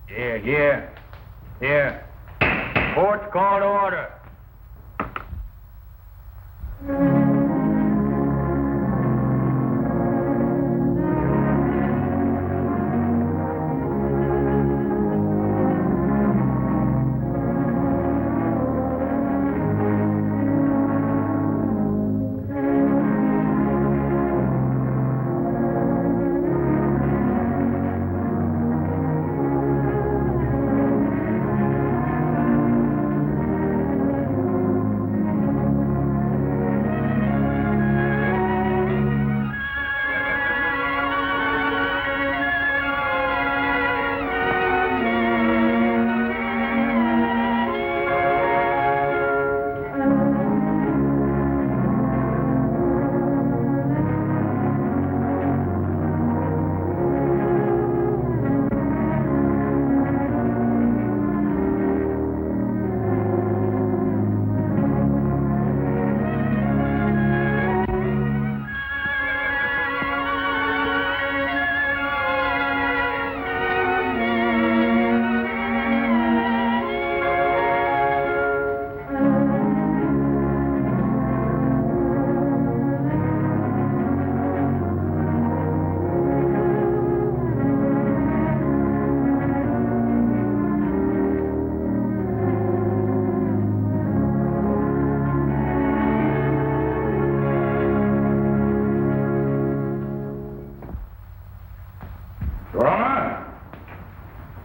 Here. Court's called to order.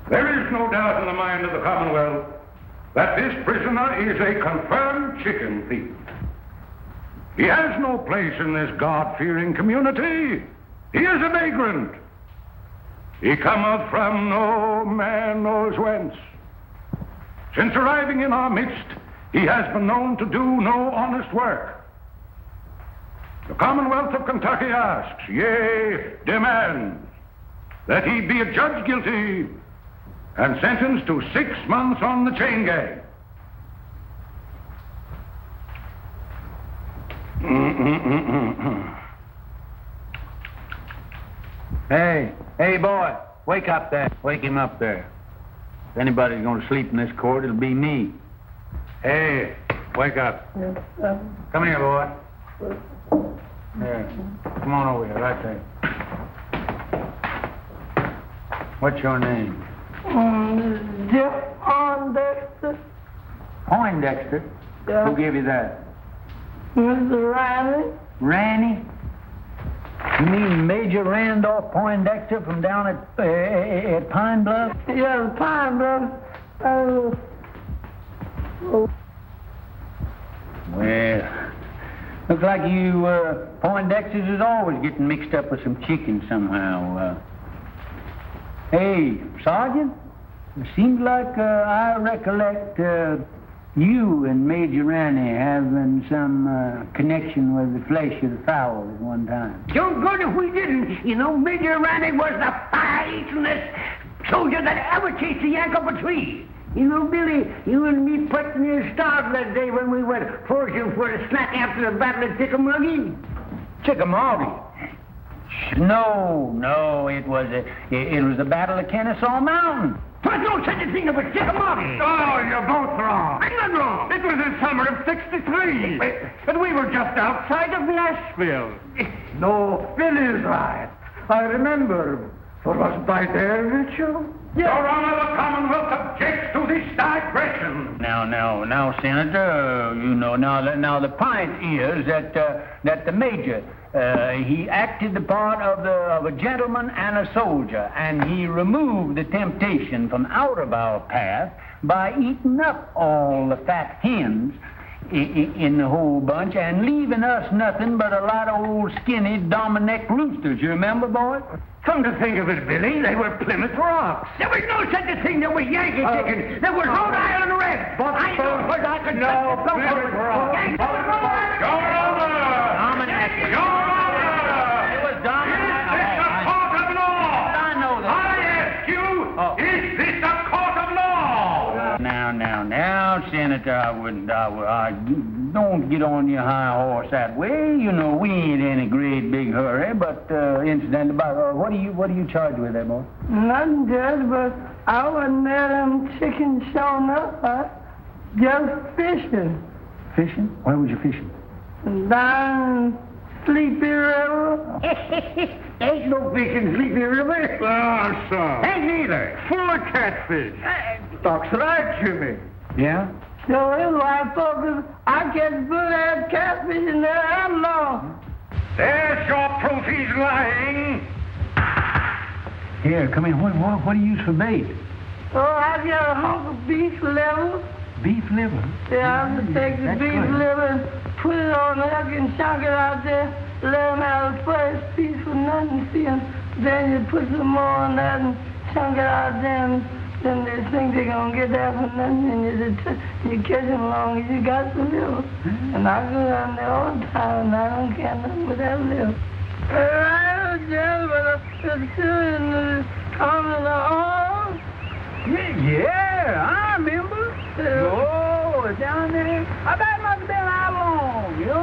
There is no doubt in the mind of the Commonwealth that this prisoner is a confirmed chicken thief. He has no place in this God-fearing community. He is a vagrant. He cometh from no man knows whence. Since arriving in our midst, he has been known to do no honest work. The Commonwealth of Kentucky asks, yea, demands, that he be adjudged guilty and sentenced to 6 months on the chain gang. Hey, boy, wake up there. Wake him up there. If anybody's going to sleep in this court, it'll be me. Hey, wake up. Come here, boy. Here, come on over here, right there. What's your name? Jeff Poindexter. Poindexter? Yeah. Who gave you that? Mr. Riley. Ranny? You mean Major Randolph Poindexter from down at Pine Bluff? Yeah, Pine Bluff. Well, looks like you Poindexters is always getting mixed up with some chicken somehow. Hey, Sergeant, it seems like I recollect you and Major Ranny having some connection with the flesh of the fowl at one time. So good if we didn't. You know, Major Ranny was the fightingest soldier that ever chased a yank up a tree. You know, Billy, you and me put near starved that day when we went foraging for a snack after the Battle of Chickamauga. Chickamauga? No, it was the Battle of Kennesaw Mountain. There's no such a thing as a Chickamauga. Oh, you're both wrong. I'm not wrong. It was the summer of '63, and we were just outside of Nashville. No, Billy's right. I remember. For wasn't I there, Mitchell? Your Honor, the Commonwealth objects to this digression. Now, Senator, now the point is that the Major, he acted the part of a gentleman and a soldier, and he removed the temptation from out of our path by eating up all the fat hens in the whole bunch and leaving us nothing but a lot of old skinny Dominick roosters. You remember, boy? Come to think of it, Billy, they were Plymouth Rocks. There was no such a thing. There was Yankee chicken. There was Rhode Island Red. But I know what I could no, Plymouth Rock. Yankee was Rhode Island. Your Honor! Dominick. Your Honor! It was Dominick. Is this a court of law? I know that. I ask you, is this a court of law? Now, Senator, I don't get on your high horse that way. You know, we ain't in a great big hurry, but incidentally, what are you charged with there, boy? Nothing, Judge, but I wasn't there, them chickens showing up. I just fishing. Fishing? Where was you fishing? Down Sleepy River. Ain't no fish in Sleepy River. Ah, son. Ain't neither. Full of catfish. That's right, Jimmy. Yeah? So is why folks, I catch good-ass catfish in there that long. There's your proof he's lying. Here, come in. What do you use for bait? Oh, I got a hunk of beef liver. Beef liver? Yeah, I just take the That's beef good. liver and put it on the hook and chunk it out there. Let them have the first piece for nothing, see, and then you put some more on that and chunk it out there. And then they think they're going to get that for nothing, and you catch them long as you got the liver. And I go down there all the time, and I don't care nothing with that liver. Right, Jim, but it's still in the coming on. Yeah, I remember. Oh, down there. I bet it must have been how long, you know?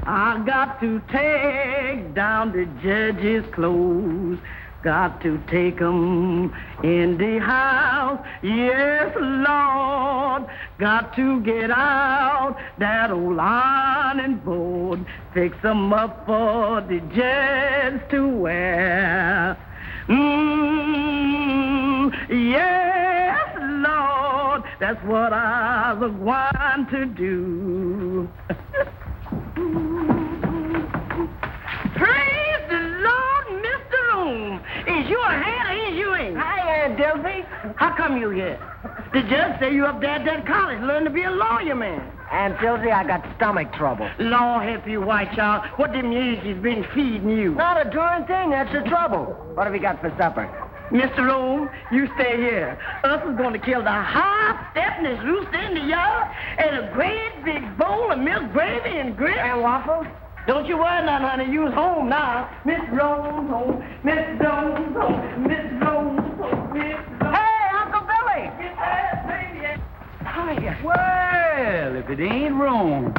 I got to take down the judge's clothes. Got to take 'em in the house. Yes, Lord. Got to get out that old ironing board. Fix 'em up for the judge to wear. Yes, Lord. That's what I was going to do. Praise the Lord, Mr. Room. Is you a hand or is you ain't? Hi, Aunt Delphi. How come you here? The judge say you up there at that college learning to be a lawyer, man. Aunt Dilsey, I got stomach trouble. Lord help you, white child. What them Yankees been feeding you? Not a darn thing. That's the trouble. What have you got for supper? Mr. Rome, you stay here. Us is going to kill the high-stepness rooster in the yard and a great big bowl of milk gravy and grits. And waffles? Don't you worry none, honey. You's home now. Miss Rome's home. Miss Jones home. Miss Jones home. Miss Jones. Hey, Uncle Billy! Hiya. Well, if it ain't wrong.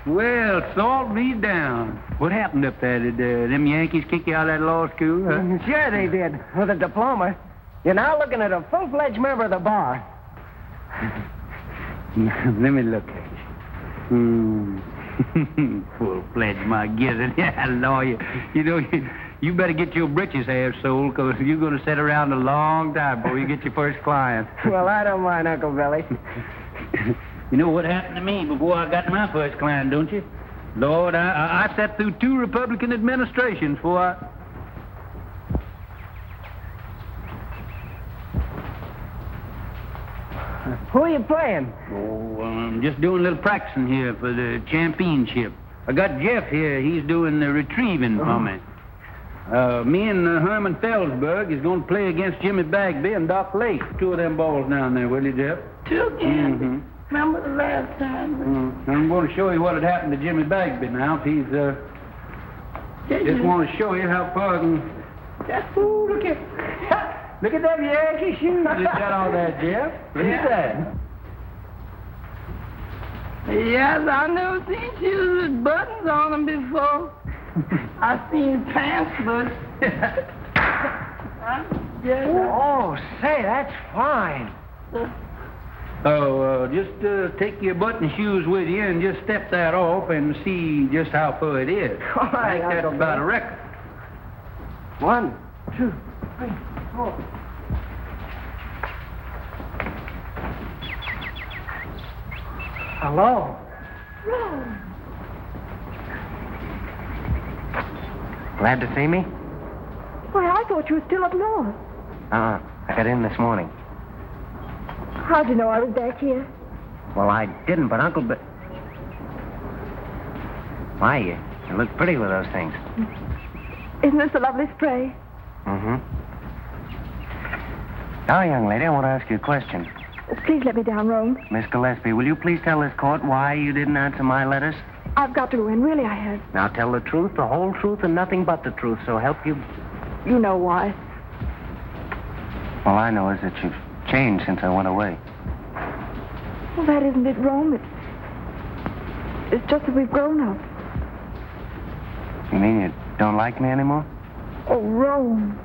Well, salt me down. What happened up there? Did them Yankees kick you out of that law school, huh? Sure they did, with a diploma. You're now looking at a full-fledged member of the bar. Let me look at you. Full-fledged, my gizzard. Yeah, lawyer. You know, you better get your britches half sold, because you're going to sit around a long time before you get your first client. Well, I don't mind, Uncle Billy. You know what happened to me before I got my first client, don't you? Lord, I sat through 2 Republican administrations before I... Who are you playing? Oh, I'm just doing a little practicing here for the championship. I got Jeff here. He's doing the retrieving for me. Me and Herman Felsberg is going to play against Jimmy Bagby and Doc Lake. 2 of them balls down there, will you, Jeff? 2 again. Mm-hmm. Remember the last time? I'm going to show you what had happened to Jimmy Bagby now. If he's, just want to show you how far I can... Ooh, look at... Look at them Yankee shoes you got on there, Jeff. Look at that. Yes, I never seen shoes with buttons on them before. I seen pants, but... Oh, say, that's fine. So, just take your button shoes with you and just step that off and see just how far it is. All right, I think that's Uncle about Billy. a record. 1, 2, 3, 4. Hello. Glad to see me? Why, I thought you were still up north. I got in this morning. How'd you know I was back here? Well, I didn't, but Uncle Why, you look pretty with those things. Isn't this a lovely spray? Mm-hmm. Now, young lady, I want to ask you a question. Please let me down, Rome. Miss Gillespie, will you please tell this court why you didn't answer my letters? I've got to go in. Really, I have. Now, tell the truth, the whole truth, and nothing but the truth, so help you. You know why. All I know is that you've changed since I went away. Well, that isn't it, Rome. It's just that we've grown up. You mean you don't like me anymore? Oh, Rome.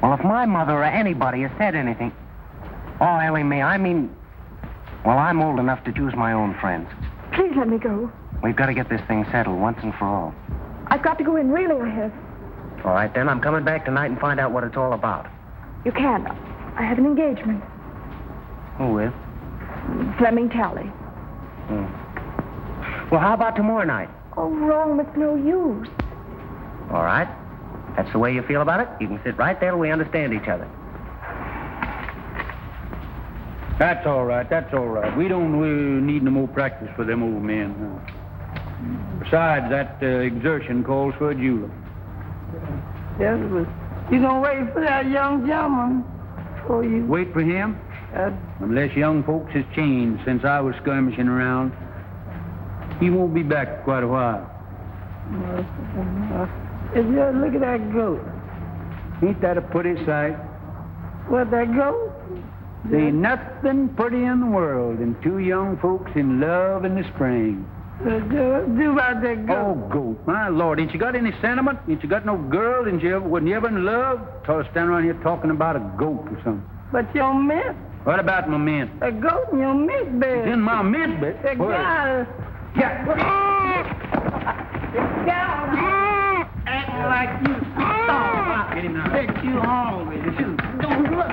Well, if my mother or anybody has said anything... Oh, Ellie Mae, I mean... Well, I'm old enough to choose my own friends. Please let me go. We've got to get this thing settled once and for all. I've got to go in, really, I have. All right, then. I'm coming back tonight and find out what it's all about. You can't. I have an engagement. Who with? Fleming Talley. Well, how about tomorrow night? Oh, Rome, it's no use. All right. That's the way you feel about it? You can sit right there till we understand each other. That's all right, that's all right. We don't need no more practice for them old men. Besides, that exertion calls for a julep. Yes, but you gonna wait for that young gentleman for you. Wait for him? Unless young folks has changed since I was skirmishing around. He won't be back for quite a while. Just look at that goat. Ain't that a pretty sight? What, that goat? There ain't nothing pretty in the world than two young folks in love in the spring. What do about that goat? Oh, goat. My Lord, ain't you got any sentiment? Ain't you got no girl? Wasn't you ever in love? Tell us standing around here talking about a goat or something. But your mint. What about my mint? A goat in your mint bed. It's in my mint bed? That guy. Yeah. Acting like you starved. Get him now. Bet you hungry. Don't look.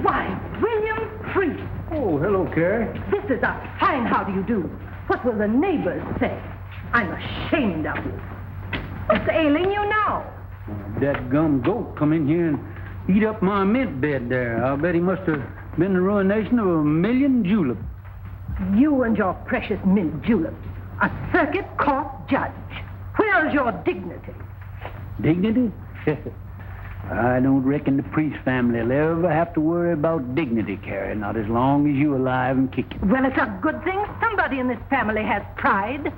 Why, William Priest. Oh, hello, Carrie. This is a fine how do you do. What will the neighbors say? I'm ashamed of you. What's ailing you now? That gum goat come in here and eat up my mint bed there. I'll bet he must have been the ruination of 1,000,000 juleps. You and your precious mint julep. A circuit court judge. Where's your dignity? Dignity? I don't reckon the Priest family will ever have to worry about dignity, Carrie, not as long as you're alive and kicking. Well, it's a good thing somebody in this family has pride.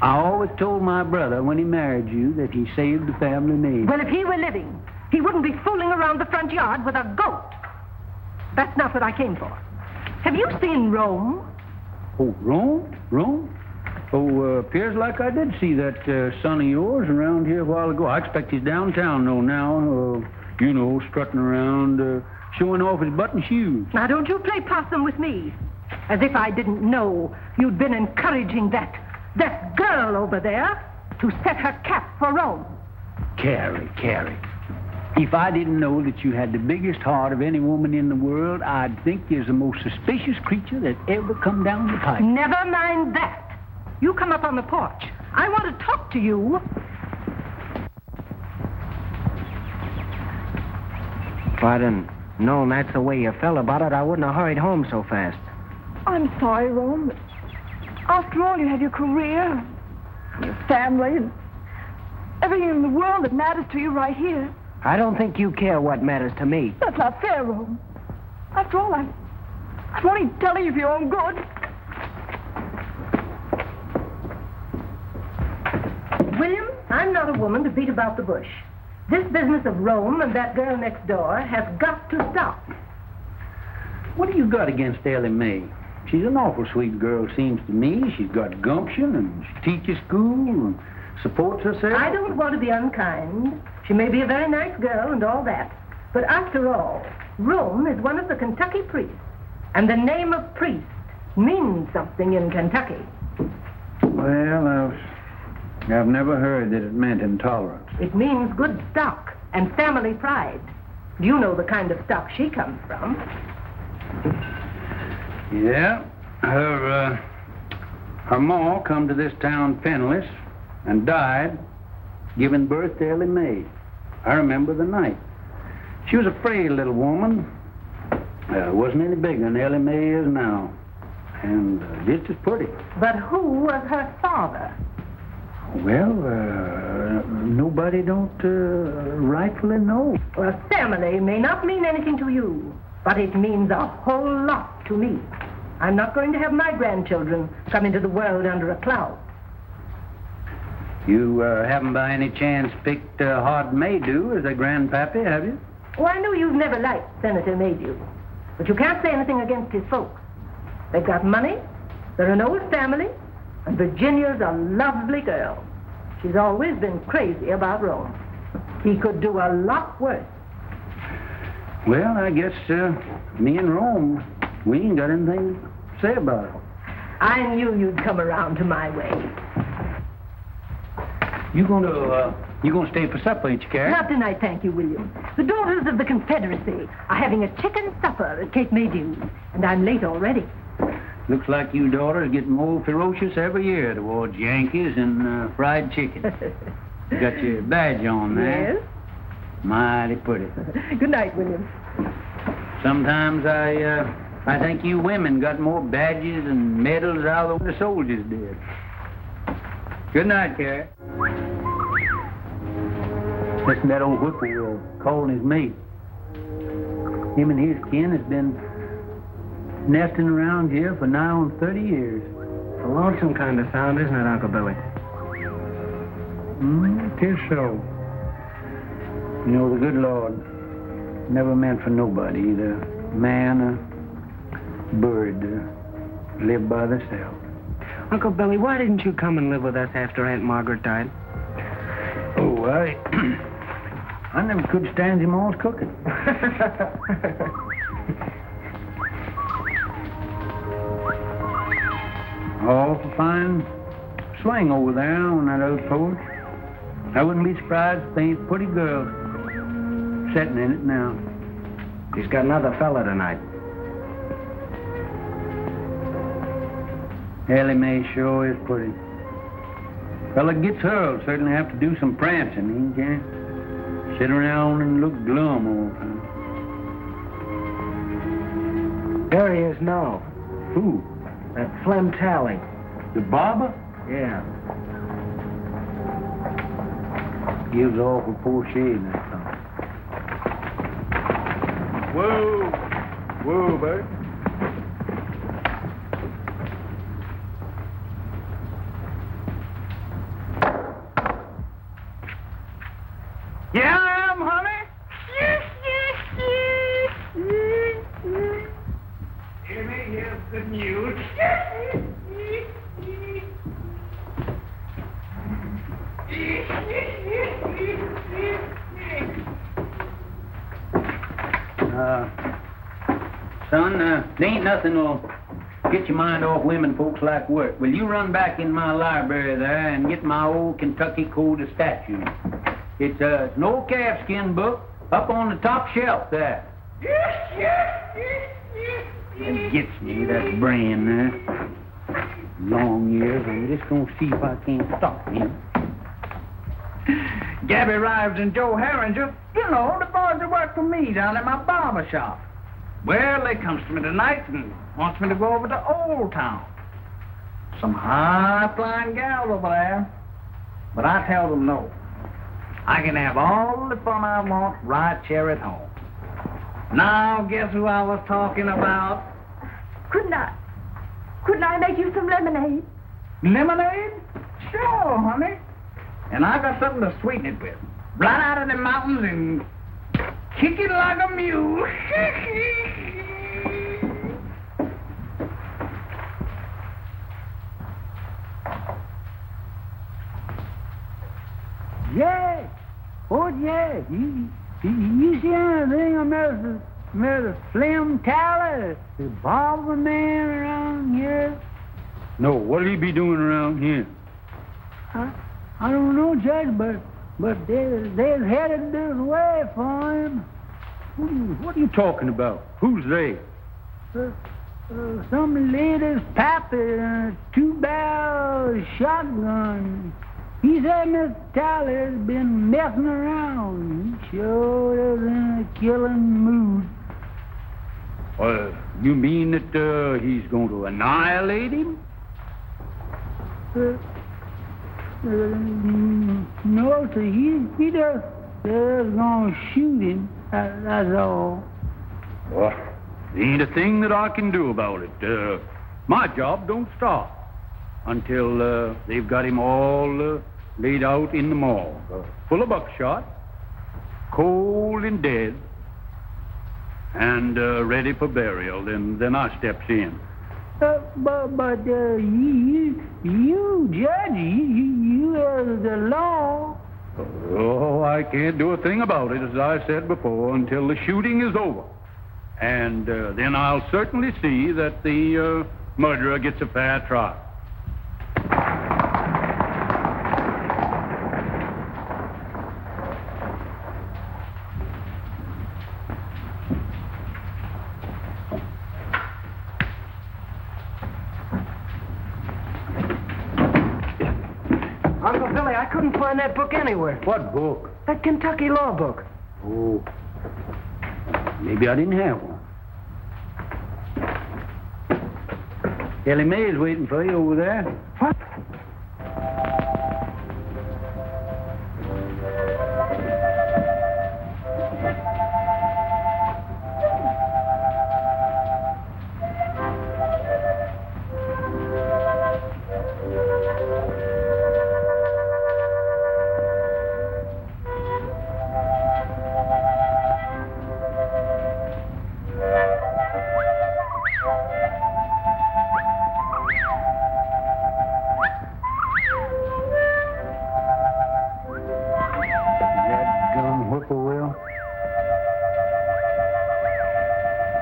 I always told my brother when he married you that he saved the family name. Well, if he were living, he wouldn't be fooling around the front yard with a goat. That's not what I came for. Have you seen Rome? Oh, Rome? Rome? Oh, appears like I did see that son of yours around here a while ago. I expect he's downtown, though, now. Strutting around, showing off his button shoes. Now, don't you play possum with me. As if I didn't know you'd been encouraging that girl over there to set her cap for Rome. Carrie. If I didn't know that you had the biggest heart of any woman in the world, I'd think you're the most suspicious creature that ever come down the pipe. Never mind that. You come up on the porch. I want to talk to you. If I'd have known that's the way you felt about it, I wouldn't have hurried home so fast. I'm sorry, Rome. After all, you have your career, your family, and everything in the world that matters to you right here. I don't think you care what matters to me. That's not fair, Rome. After all, I'm only telling you for your own good. William, I'm not a woman to beat about the bush. This business of Rome and that girl next door has got to stop. What do you got against Ellie Mae? She's an awful sweet girl, seems to me. She's got gumption, and she teaches school, and supports herself. I don't want to be unkind. She may be a very nice girl and all that. But after all, Rome is one of the Kentucky priests. And the name of priest means something in Kentucky. Well, I've never heard that it meant intolerance. It means good stock and family pride. You know the kind of stock she comes from. Yeah. Her ma come to this town penniless and died giving birth to Ellie Mae. I remember the night. She was a frail little woman. Wasn't any bigger than Ellie Mae is now. And just as pretty. But who was her father? Well, nobody don't rightfully know. Well, family may not mean anything to you, but it means a whole lot to me. I'm not going to have my grandchildren come into the world under a cloud. You haven't by any chance picked Hod Maydew as a grandpappy, have you? Oh, I know you've never liked Senator Maydew, but you can't say anything against his folks. They've got money, they're an old family, and Virginia's a lovely girl. She's always been crazy about Rome. He could do a lot worse. Well, I guess me and Rome, we ain't got anything to say about it. I knew you'd come around to my way. You gonna stay for supper, ain't you, Carrie? Not tonight, thank you, William. The Daughters of the Confederacy are having a chicken supper at Cape Maydew, and I'm late already. Looks like you daughters get more ferocious every year towards Yankees and fried chicken. You got your badge on there. Yes? Mighty pretty. Good night, William. Sometimes I think you women got more badges and medals out of the soldiers did. Good night, Carrie. Listen to that old whippoorwill calling his mate. Him and his kin has been nesting around here for nigh on 30 years. A lonesome kind of sound, isn't it, Uncle Billy? Tis so. You know, the good Lord never meant for nobody, either man or bird, to live by themselves. Uncle Billy, why didn't you come and live with us after Aunt Margaret died? Oh, I never could stand him all's cooking. Awful fine swing over there on that old porch. I wouldn't be surprised if they ain't pretty girls sitting in it now. He's got another fella tonight. Ellie Mae sure is pretty. Fella gets hurled, certainly have to do some prancing. He can't sit around and look glum all the time. There he is now. Who? That Flem Tally. The barber? Yeah. Gives awful poor shade, that fellow. Whoa. Whoa, Bert. Yeah, I am, honey. Jimmy, here's the news. Son, there ain't nothing will get your mind off women folks like work. Will you run back in my library there and get my old Kentucky Code of Statutes? It's an old calfskin book up on the top shelf there. It gets me, that brain there. Long years, I'm just gonna see if I can't stop him. Gabby Rives and Joe Herringer, you know, the boys that work for me down at my barber shop. Well, they comes to me tonight and wants me to go over to Old Town. Some high-flying gals over there. But I tell them no. I can have all the fun I want right here at home. Now, guess who I was talking about? Couldn't I make you some lemonade? Lemonade? Sure, honey. And I got something to sweeten it with. Right out of the mountains and kick it like a mule. Yeah. Oh, yeah. You see anything about the Flem Tally, the barber man around here? No, what'll he be doing around here? I don't know, Judge, but they're headed this way for him. What are you talking about? Who's they? Some lady's pappy and a two-barrel shotgun. He said Mr. Tyler's been messing around. He sure is in a killing mood. You mean that he's going to annihilate him? No, sir. He just going to shoot him. That's all. Well, there ain't a thing that I can do about it. My job don't stop until they've got him all laid out in the morgue, full of buckshot, cold and dead, and ready for burial. Then I steps in. But you, Judge, you you is the law. Oh, I can't do a thing about it, as I said before, until the shooting is over. And then I'll certainly see that the murderer gets a fair trial. Uncle Billy, I couldn't find that book anywhere. What book? That Kentucky law book. Oh, maybe I didn't have one. Ellie Mae is waiting for you over there. What?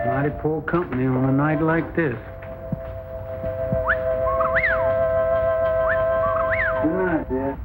Mighty poor company on a night like this. Good night, Dad.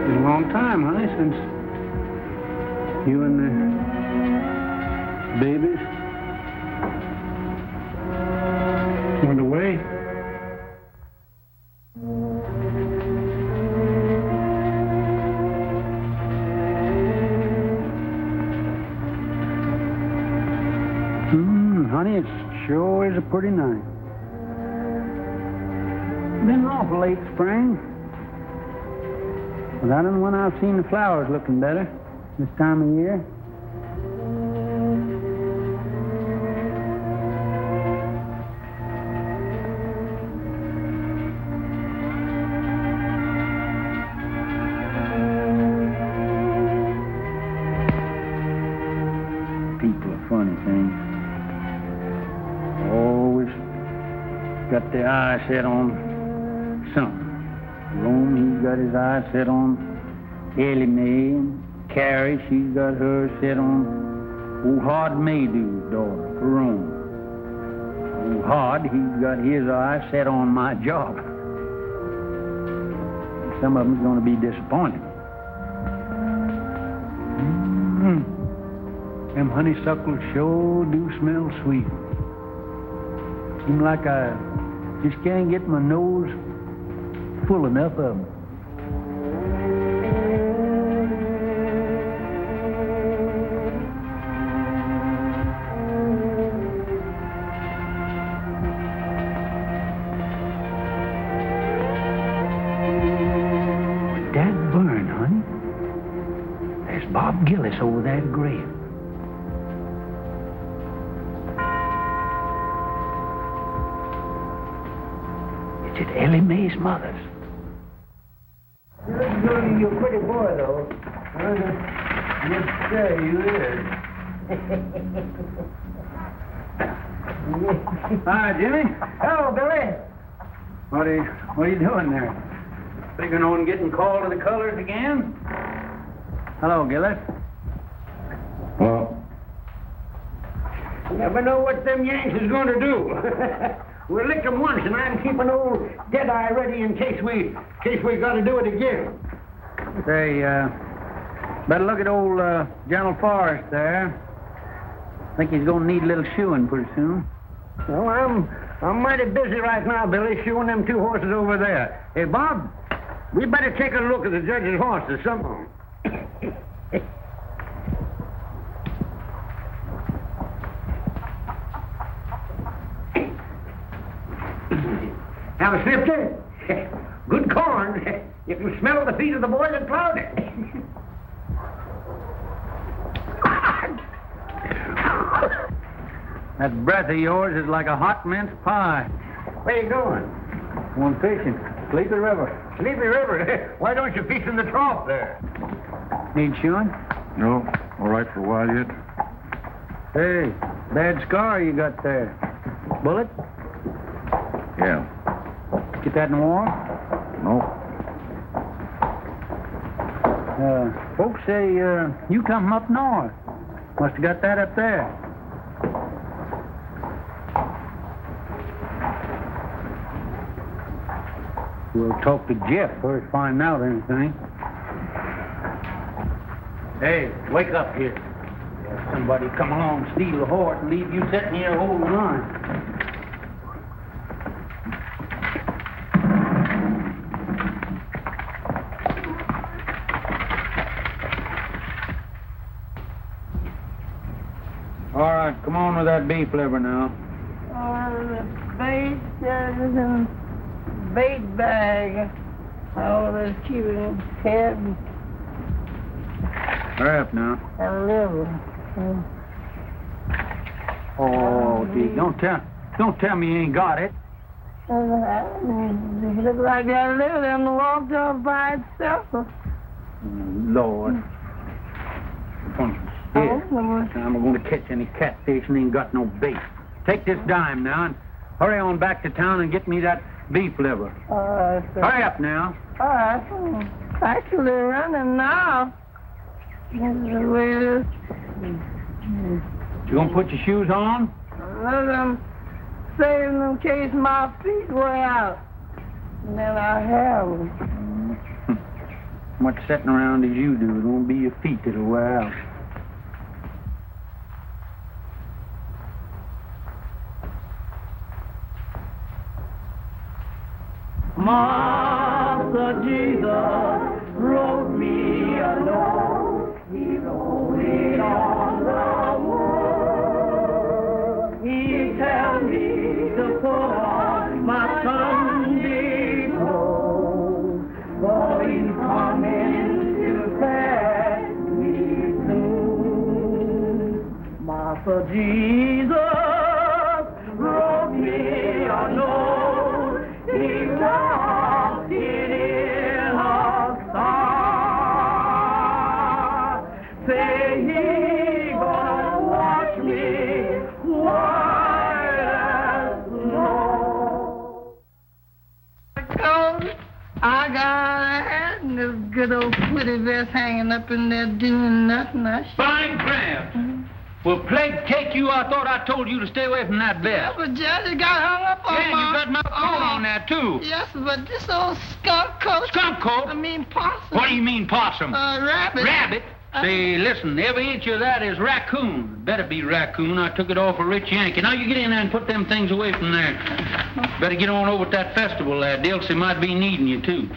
Been a long time, honey, since you and the babies went away. Honey, it sure is a pretty night. Been awful late spring. But I don't know when I've seen the flowers looking better this time of year. People are funny things. Always got their eye set on something. Rome, he's got his eye set on Ellie Mae, and Carrie, she's got her set on old Hard Maydew's daughter, Rome. Old Hard, he's got his eye set on my job. Some of them's going to be disappointed. Them honeysuckles sure do smell sweet. Seems like I just can't get my nose full enough of them. Dad burn, honey. There's Bob Gillis over that grave. It's at Ellie Mae's mother's. You're a pretty boy, though. Yes, sir, you is. Hi, Jimmy. Hello, Billy. What are you doing there? Figuring on getting called to the colors again? Hello, Gillis. Well, You never know what them Yanks is going to do. We licked them once, and I'm keeping old Deadeye ready in case we got to do it again. Say, better look at old General Forrest there. Think he's going to need a little shoeing pretty soon. Well, I'm mighty busy right now, Billy, shoeing them 2 horses over there. Hey, Bob, we better take a look at the judge's horses. Some. Have a snifter? Good corn. You can smell the feet of the boy that plowed it. That breath of yours is like a hot mince pie. Where you going? Going fishing. Sleepy River. Sleepy River. Why don't you fish in the trough there? Need shoeing? no, all right for a while yet. Hey, bad scar you got there. Bullet? Yeah. Get that in the war? No. Folks say you come from up north. Must have got that up there. We'll talk to Jeff first, find out anything. Hey, wake up here. Somebody come along, steal the horse, and leave you sitting here holding the line. All right, come on with that beef liver now. The bait is in bait bag. Oh, let's keep it in head Hurry up now. and liver. Oh, gee, don't tell me you ain't got it. It look like that liver and walked off by itself. Lord. Here. I'm going to catch any catfish and ain't got no bait. Take this dime now and hurry on back to town and get me that beef liver. Hurry up now. Actually running now. This is the way it is. You gonna put your shoes on? Look, I'm saving them in case my feet wear out. And then I have them. Much sitting around as you do, it won't be your feet that'll wear out. Master Jesus wrote me a note. He wrote it on the wall. He tell me to put on my Sunday clothes, for he's coming to fetch me soon. Master Jesus wrote me a note. He walked it in a star. Say he gonna watch me white as snow. I got a hat and this good old pretty vest hanging up in there doing nothing. Fine crab. Well, plague take you, I thought I told you to stay away from that vest. But Judge, it got hung up on Yeah, and you got my coat on there, too. Yes, but this old skunk coat. Skunk coat? I mean possum. What do you mean, possum? Rabbit. Rabbit? Say, listen, every inch of that is raccoon. Better be raccoon. I took it off a rich Yankee. Now you get in there and put them things away from there. Better get on over at that festival there. Dilsey might be needing you, too.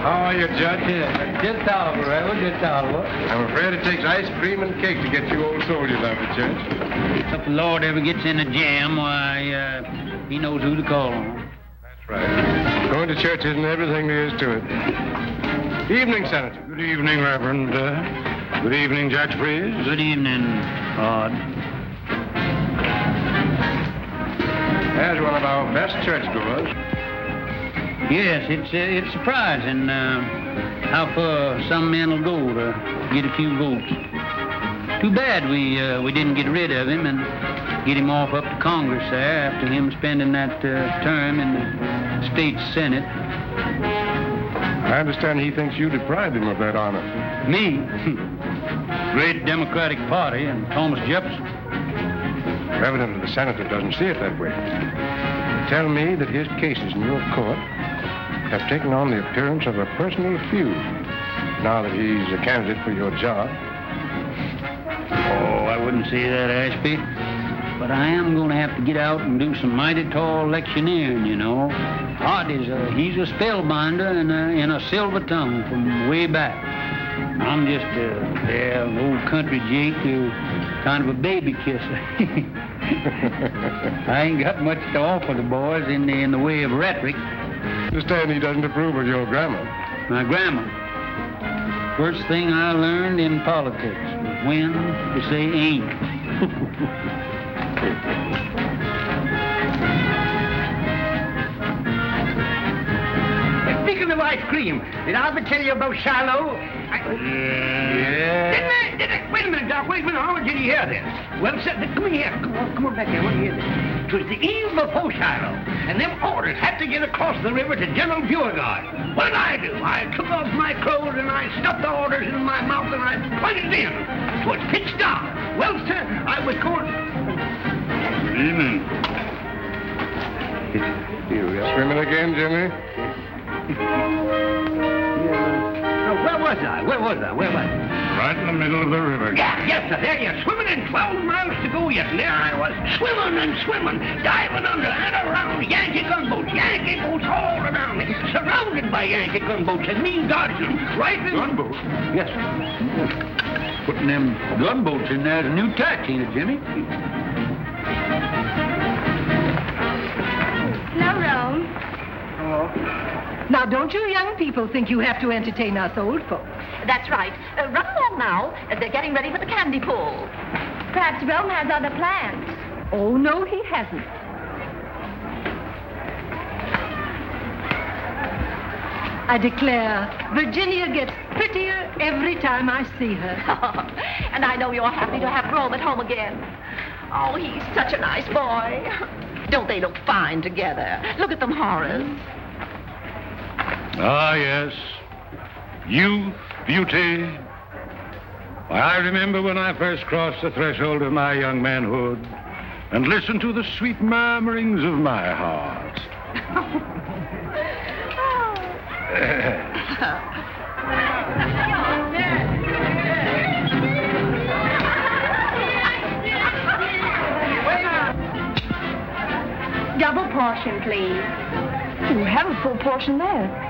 How are you, Judge? Just Oliver, Rebel, just Oliver. I'm afraid it takes ice cream and cake to get you old soldiers out of Judge. If the Lord ever gets in a jam, why, he knows who to call on. That's right. Going to church isn't everything there is to it. Evening, Senator. Good evening, Reverend. Good evening, Judge Freeze. Good evening, Odd. There's one of our best churchgoers. Yes, it's surprising how far some men will go to get a few votes. Too bad we didn't get rid of him and get him off up to Congress there after him spending that term in the state Senate. I understand he thinks you deprived him of that honor. Me? Great Democratic Party and Thomas Jefferson. Evidently, the senator doesn't see it that way. Tell me that his cases in your court have taken on the appearance of a personal feud now that he's a candidate for your job. Oh, I wouldn't say that, Ashby. But I am going to have to get out and do some mighty tall electioneering, you know. Hart he's a spellbinder in a silver tongue from way back. I'm just an old country Jake, kind of a baby kisser. I ain't got much to offer the boys in the way of rhetoric. Understand he doesn't approve of your grammar. My grammar. First thing I learned in politics was when to say ain't. Speaking of ice cream, did I ever tell you about Shiloh? Yeah. Didn't I? Wait a minute, Doc. Wait a minute. How did you hear this? Well, come here. Come on back here. What do you hear this? It was the eve before Shiloh, and them orders had to get across the river to General Beauregard. What did I do? I took off my clothes and I stuffed the orders in my mouth and I plunged in. It was pitch dark. Well, sir, I was going... Evening. Here we are. Swimming again, Jimmy? Where was I? Right in the middle of the river. Yeah, yes, sir. There you are. Swimming in 12 miles to go yet. And there I was, swimming and swimming, diving under and around Yankee gunboats all around me, surrounded by Yankee gunboats, and me dodging them right in... Gunboats? Yes, sir. Putting them gunboats in there is a new tax, ain't it, Jimmy? Now, Rome. Oh. Now, don't you young people think you have to entertain us old folks? That's right. Run along now. They're getting ready for the candy pull. Perhaps Rome has other plans. Oh, no, he hasn't. I declare, Virginia gets prettier every time I see her. And I know you're happy to have Rome at home again. Oh, he's such a nice boy. Don't they look fine together? Look at them, Horace. Ah, yes. Youth, beauty. Why, I remember when I first crossed the threshold of my young manhood and listened to the sweet murmurings of my heart. Double portion, please. You have a full portion there.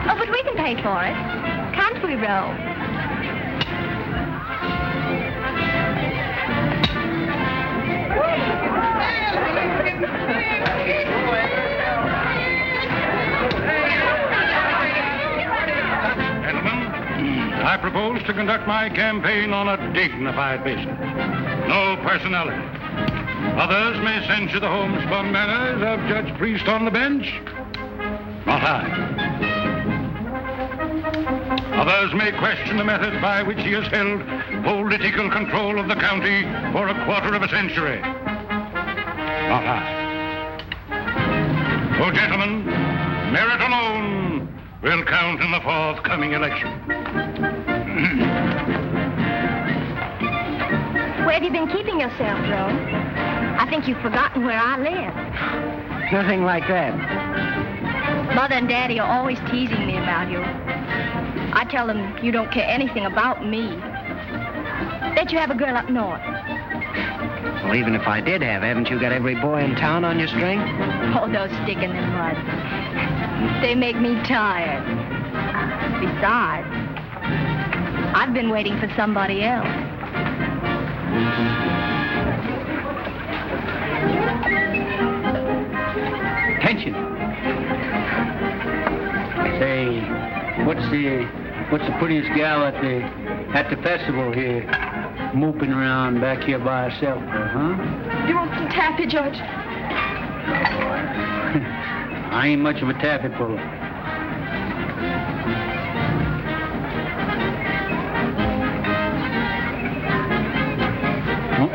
Oh, but we can pay for it. Can't we, Rome? Gentlemen, I propose to conduct my campaign on a dignified basis. No personality. Others may censure the homespun manners of Judge Priest on the bench. Not I. Others may question the methods by which he has held political control of the county for a quarter of a century. Not I. Oh, gentlemen, merit alone will count in the forthcoming election. Where have you been keeping yourself, Rome? I think you've forgotten where I live. Nothing like that. Mother and Daddy are always teasing me about you. I tell them you don't care anything about me. That you have a girl up north. Well, even if I did have, haven't you got every boy in town on your string? Oh, those stick in the mud. They make me tired. Besides, I've been waiting for somebody else. Attention. Say, what's the prettiest gal at the festival here, moping around back here by herself, huh? Do you want some taffy, George? I ain't much of a taffy puller.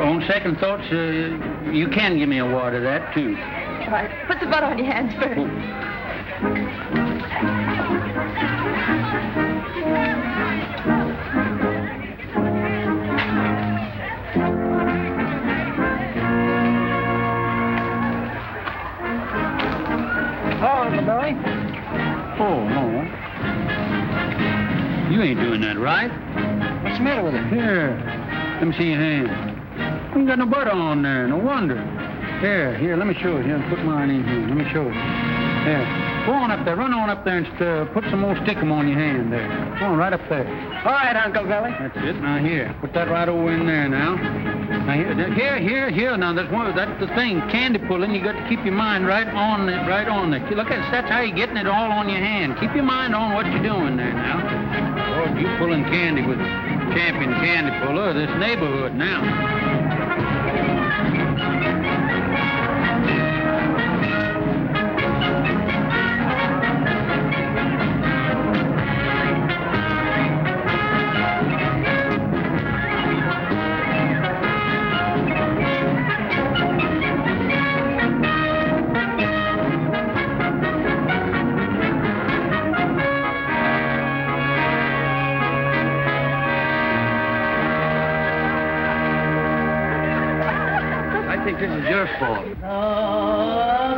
On second thoughts, you can give me a wad of that, too. All right. Put the butter on your hands first. Oh, Uncle Billy. Oh, no. You ain't doing that right. What's the matter with it? Here, let me see your hand. You ain't got no butter on there, no wonder. Here, let me show you. Here, put mine in here. Let me show you. There. Go on up there. Run on up there and put some more stickum on your hand there. Go on, right up there. All right, Uncle Billy. That's it. Now, here. Put that right over in there now. Now, here. Now, that's the thing. Candy pulling, you got to keep your mind right on it. Look at that's how you're getting it all on your hand. Keep your mind on what you're doing there now. Lord, you pulling candy with champion candy puller of this neighborhood now. This is your fault. The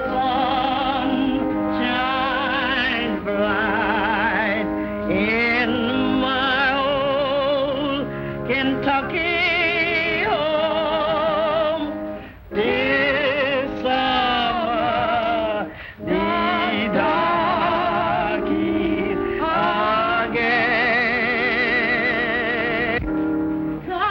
sun shines bright in my old Kentucky home. This summer, the darkies again. The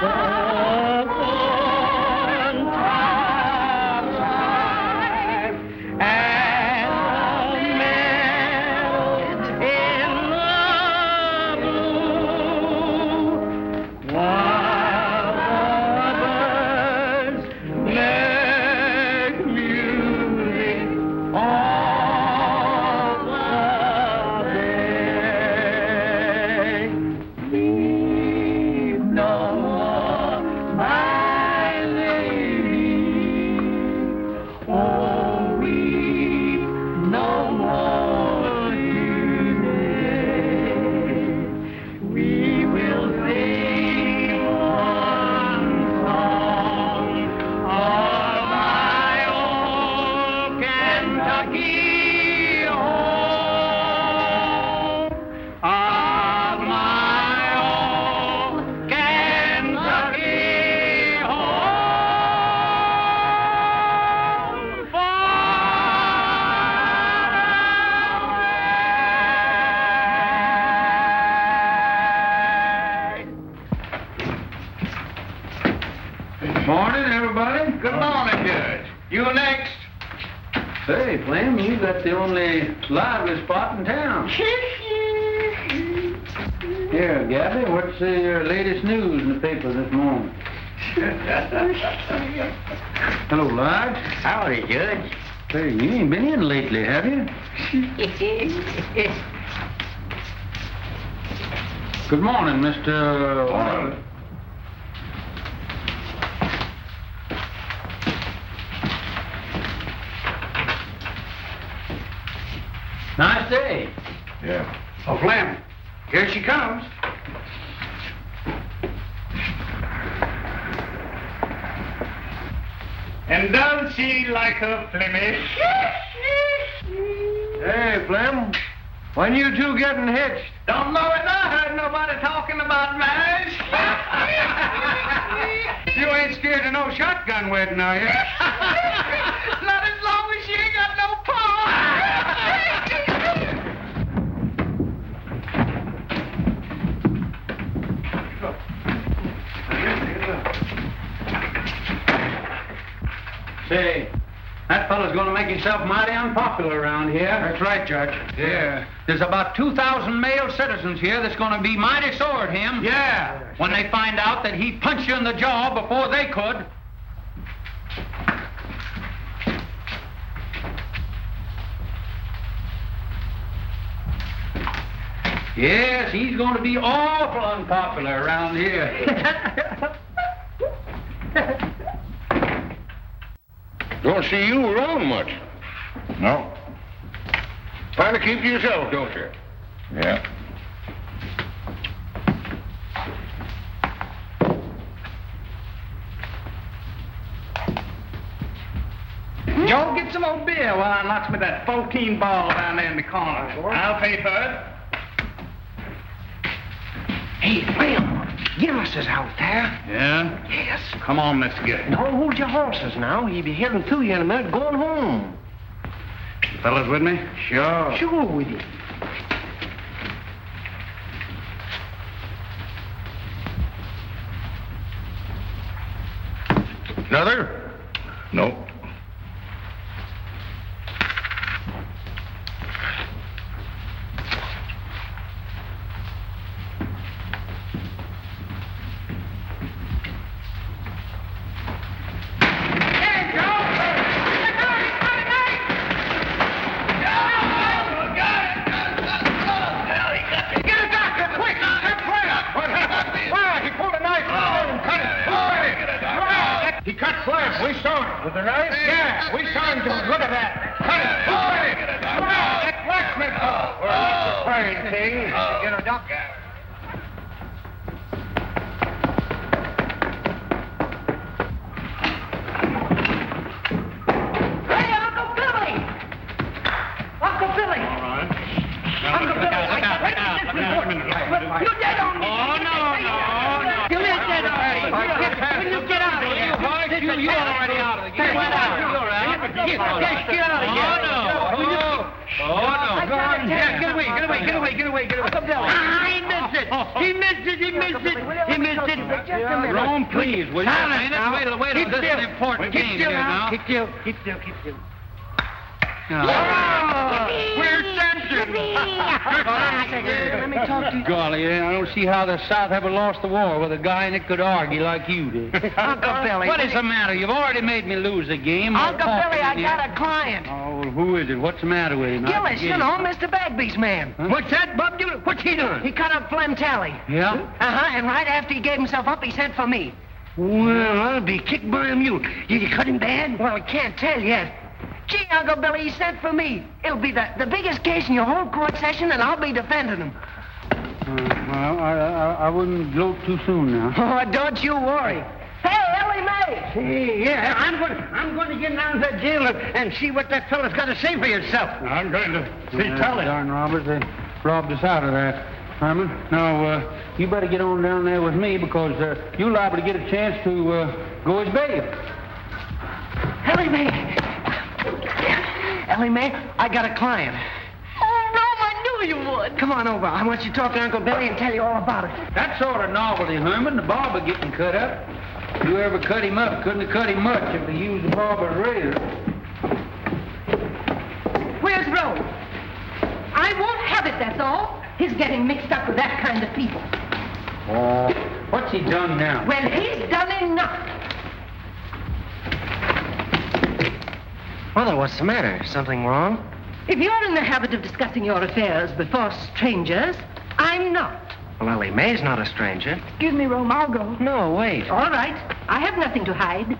Morning, everybody. Good morning, Judge. You next. Say, Flem, you got the only lively spot in town. Here, Gabby, what's your latest news in the paper this morning? Hello, Lodge. Howdy, Judge. Say, you ain't been in lately, have you? Good morning, Mr. Morning. Nice day. Yeah. Oh, Flem, here she comes. And does she like her Flemish? Hey, Flem, when you two getting hitched? Don't know it. I heard nobody talking about marriage. You ain't scared of no shotgun wedding, are you? Not as long as she ain't got no paw. Say, that fellow's going to make himself mighty unpopular around here. That's right, Judge. Yeah. There's about 2,000 male citizens here that's going to be mighty sore at him. Yeah. When they find out that he punched you in the jaw before they could. Yes, he's going to be awful unpopular around here. Don't see you around much. No. Trying to keep to yourself, don't you? Yeah. Y'all get some more beer while I knocks me that 14 ball down there in the corner. I'll pay for it. Hey, Slim, Gillis is out there. Yeah? Yes. Come on, Mr. Gillis. No, hold your horses now. He'll be heading to you in a minute, going home. Fellas with me? Sure. Sure with you. Another? No. He cut Flash. We saw him. With the knife? Yeah, we saw him do it. Look at that. Cut it. That blacksmith. Well, that's a fine thing. Get a doctor. Hey, Uncle Billy! Uncle Billy! All right. Uncle Billy, I got this report. You're dead on me. Oh, no. You're dead on me. When you get out of here. You're already out of the game. Get out. Get out of here. Oh, no. Go on. Get away. Uncle Billy. He missed it. Rome, please, will you? Wait, this is an important game here now. Keep still. Where's Samson? Let me talk to you. Golly, I don't see how the South ever lost the war with a guy that could argue like you did. Uncle Billy. What is the matter? You've already made me lose the game. Uncle Billy, I got a client. Oh, who is it? What's the matter with him? Gillis, you know, Mr. Bagby's man. Huh? What's that, Bob Gillis? What's he doing? He cut up Flem Tally. Yeah? And right after he gave himself up, he sent for me. Well, I'll be kicked by a mule. Did you cut him bad? Well, I can't tell yet. Gee, Uncle Billy, he sent for me. It'll be the biggest case in your whole court session, and I'll be defending him. Well, I wouldn't gloat too soon now. Oh, don't you worry. Hey, Ellie Mae! Hey, yeah, I'm going to get down to that jail and see what that fellow's got to say for yourself. I'm going to see Tally. Darn Roberts, they robbed us out of that. Herman, now, you better get on down there with me because you're liable to get a chance to go as bail. Ellie Mae! Ellie Mae, I got a client. Oh, Rome, I knew you would. Come on over. I want you to talk to Uncle Billy and tell you all about it. That sort of novelty, Herman, the barber getting cut up. If you ever cut him up, couldn't have cut him much if they used the barber's razor. Where's Rome? I won't have it, that's all. He's getting mixed up with that kind of people. Oh, what's he done now? Well, he's done enough. Mother, what's the matter? Something wrong? If you're in the habit of discussing your affairs before strangers, I'm not. Well, Ellie Mae's not a stranger. Excuse me, Rome, I'll go. No, wait. All right. I have nothing to hide.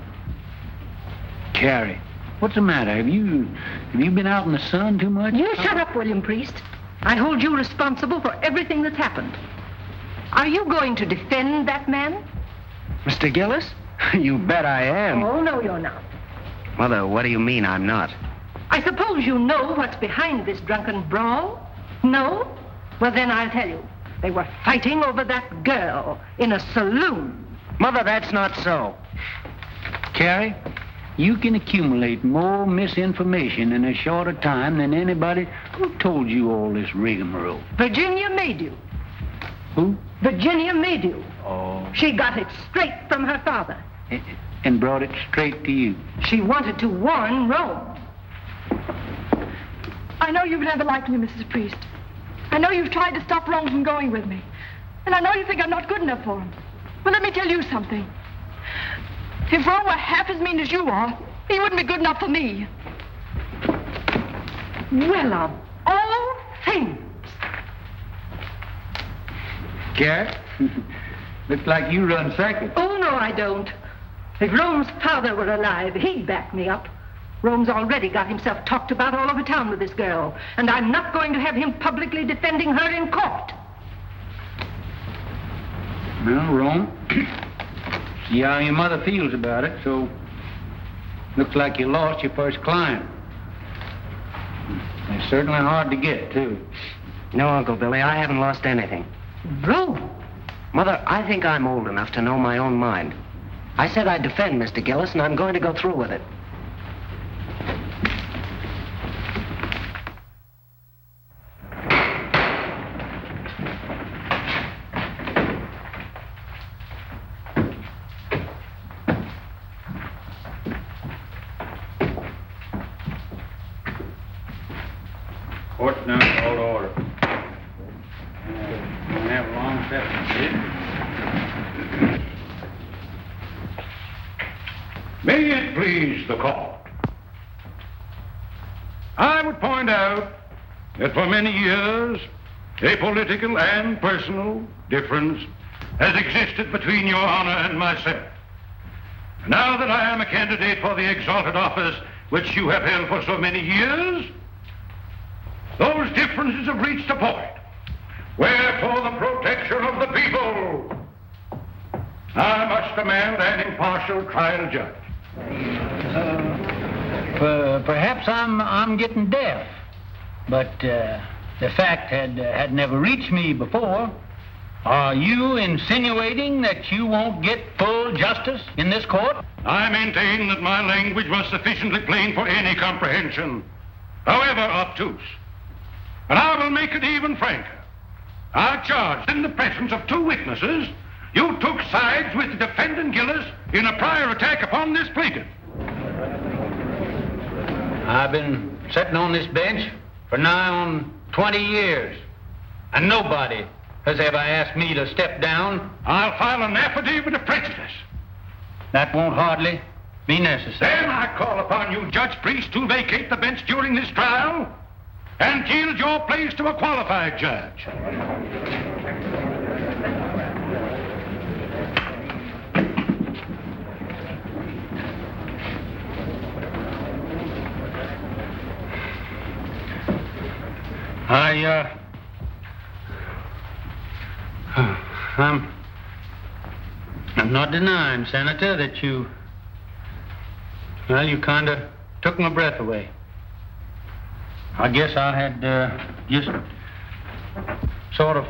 Carrie, what's the matter? Have you been out in the sun too much? You shut up, William Priest. I hold you responsible for everything that's happened. Are you going to defend that man? Mr. Gillis? You bet I am. Oh, no, you're not. Mother, what do you mean I'm not? I suppose you know what's behind this drunken brawl? No? Well, then I'll tell you. They were fighting over that girl in a saloon. Mother, that's not so. Carrie, you can accumulate more misinformation in a shorter time than anybody who told you all this rigmarole. Virginia Maydew. Who? Virginia Maydew. Oh. She got it straight from her father. And brought it straight to you. She wanted to warn Rome. I know you've never liked me, Mrs. Priest. I know you've tried to stop Rome from going with me. And I know you think I'm not good enough for him. But let me tell you something. If Rome were half as mean as you are, he wouldn't be good enough for me. Well, of all things. Garrett, looks like you run second. Oh, no, I don't. If Rome's father were alive, he'd back me up. Rome's already got himself talked about all over town with this girl, and I'm not going to have him publicly defending her in court. Well, Rome, see how your mother feels about it, so looks like you lost your first client. They're certainly hard to get, too. No, Uncle Billy, I haven't lost anything. Rome? Mother, I think I'm old enough to know my own mind. I said I'd defend Mr. Gillis, and I'm going to go through with it. Court's now called to order. We'll have a long session, May it please the court. I would point out that for many years, a political and personal difference has existed between your honor and myself. Now that I am a candidate for the exalted office which you have held for so many years, those differences have reached a point where, for the protection of the people, I must demand an impartial trial judge. Perhaps I'm getting deaf, but the fact had never reached me before. Are you insinuating that you won't get full justice in this court? I maintain that my language was sufficiently plain for any comprehension, however obtuse. And I will make it even franker. I charge in the presence of two witnesses, you took sides with the defendant Gillis in a prior attack upon this plaintiff. I've been sitting on this bench for nigh on 20 years, and nobody has ever asked me to step down. I'll file an affidavit of prejudice. That won't hardly be necessary. Then I call upon you, Judge Priest, to vacate the bench during this trial and yield your place to a qualified judge. I'm not denying, Senator, that you kind of took my breath away. I guess I had just sort of